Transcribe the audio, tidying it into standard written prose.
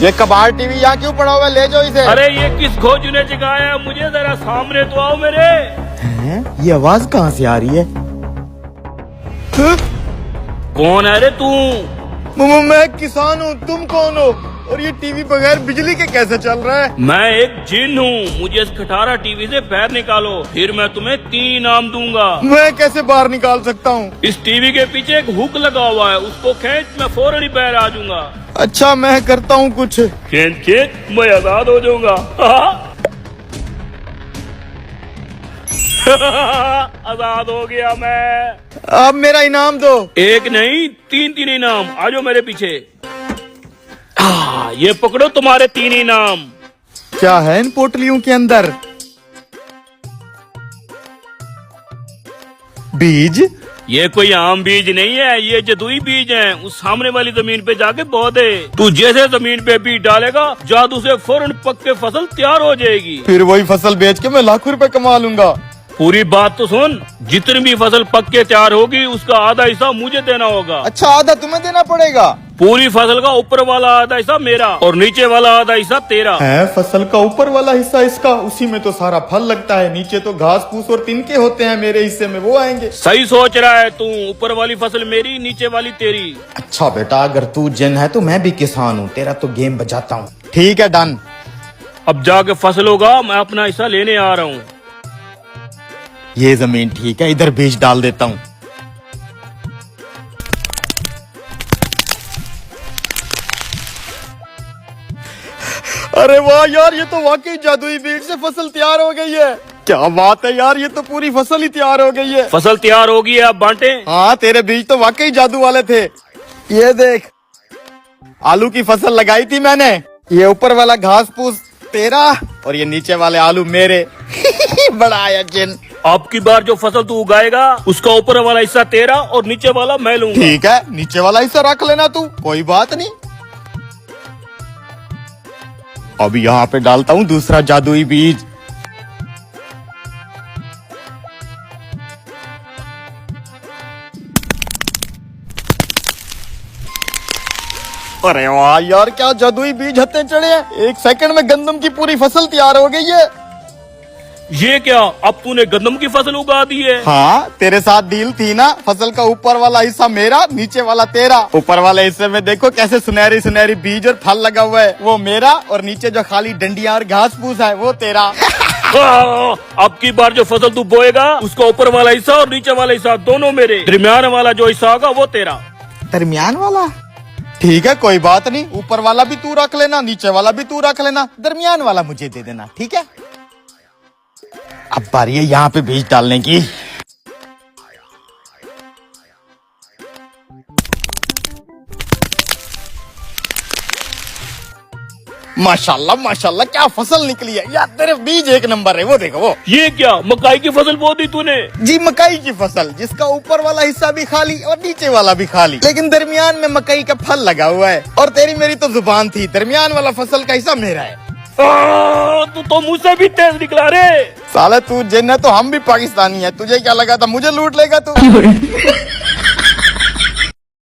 ये कबाड़ टीवी यहाँ क्यों पड़ा हुआ है? ले जाओ इसे। अरे ये किस खोजू ने जगाया है? मुझे जरा सामने तो आओ मेरे। हैं? ये आवाज कहाँ से आ रही है? कौन है रे तू? मैं किसान हूँ, तुम कौन हो? और ये टीवी बगैर बिजली के कैसे चल रहा है? मैं एक जिन हूँ, मुझे इस खटारा टीवी से पैर निकालो, फिर मैं तुम्हें 3 इनाम दूंगा। मैं कैसे बाहर निकाल सकता हूँ? इस टीवी के पीछे एक हुक लगा हुआ है, उसको खींच, मैं फौरन ही बाहर आ जाऊंगा। अच्छा मैं करता हूँ कुछ। खींच खींच, मैं आजाद हो जाऊंगा। आजाद हो गया मैं। अब मेरा इनाम दो। एक नहीं 3 इनाम। आ जाओ मेरे पीछे। ये पकड़ो तुम्हारे 3 इनाम। क्या है इन पोटलियों के अंदर? बीज? ये कोई आम बीज नहीं है, ये जदुई बीज हैं। उस सामने वाली जमीन पे जाके बो दे। तू जैसे जमीन पे बीज डालेगा, जादू से फौरन पक के फसल तैयार हो जाएगी। फिर वही फसल बेच के मैं लाखों रुपए कमा लूंगा। पूरी बात तो सुन, जितनी भी फसल पक के तैयार होगी उसका आधा हिस्सा मुझे देना होगा। अच्छा आधा तुम्हें देना पड़ेगा? पूरी फसल का ऊपर वाला आधा हिस्सा मेरा और नीचे वाला आधा हिस्सा तेरा। है फसल का ऊपर वाला हिस्सा इसका, उसी में तो सारा फल लगता है, नीचे तो घास फूस और तिनके होते हैं, मेरे हिस्से में वो आएंगे। सही सोच रहा है तू, ऊपर वाली फसल मेरी, नीचे वाली तेरी। अच्छा बेटा अगर तू जिन है तो मैं भी किसान हूँ, तेरा तो गेम बजाता हूँ। ठीक है डन। अब जाके फसल होगा, मैं अपना हिस्सा लेने आ रहा हूँ। ये जमीन ठीक है, इधर बीज डाल देता हूँ। अरे वाह यार, ये तो वाकई जादुई बीज से फसल तैयार हो गई है। क्या बात है यार, ये तो पूरी फसल ही तैयार हो गई है। फसल तैयार होगी, आप बांटे। हाँ तेरे बीज तो वाकई जादू वाले थे। ये देख, आलू की फसल लगाई थी मैंने, ये ऊपर वाला घास फूस तेरा और ये नीचे वाले आलू मेरे। बड़ा आया जिन। अब की बार जो फसल तू उगाएगा उसका ऊपर वाला हिस्सा तेरा और नीचे वाला मैं लूंगा। ठीक है, नीचे वाला हिस्सा रख लेना तू, कोई बात नहीं। अब यहाँ पे डालता हूँ दूसरा जादुई बीज। अरे वाह यार, क्या जादुई बीज हत्ते चढ़े हैं। 1 सेकंड में गंदम की पूरी फसल तैयार हो गई है। ये क्या, अब तूने गंदम की फसल उगा दी है? हाँ तेरे साथ डील थी ना, फसल का ऊपर वाला हिस्सा मेरा, नीचे वाला तेरा। ऊपर वाले हिस्से में देखो कैसे सुनहरी सुनहरी बीज और फल लगा हुआ है, वो मेरा, और नीचे जो खाली डंडिया और घास फूस है वो तेरा। अब की बार जो फसल तू बोएगा उसका ऊपर वाला हिस्सा और नीचे वाला हिस्सा दोनों मेरे, दरमियान वाला जो हिस्सा होगा वो तेरा। दरमियान वाला? ठीक है कोई बात नहीं, ऊपर वाला भी तू रख लेना, नीचे वाला भी तू रख लेना, दरमियान वाला मुझे दे देना, ठीक है। अब बारी है यहाँ पे बीज डालने की। माशाल्लाह माशाल्लाह, क्या फसल निकली है यार, तेरे बीज एक नंबर है। वो देखो वो। ये क्या, मकाई की फसल बो दी तूने? जी मकई की फसल, जिसका ऊपर वाला हिस्सा भी खाली और नीचे वाला भी खाली, लेकिन दरमियान में मकई का फल लगा हुआ है। और तेरी मेरी तो जुबान थी, दरमियान वाला फसल का हिस्सा मेरा है। तू तो मुझसे भी तेज निकला रे। साला तू जिन है तो हम भी पाकिस्तानी है, तुझे क्या लगा था मुझे लूट लेगा तू?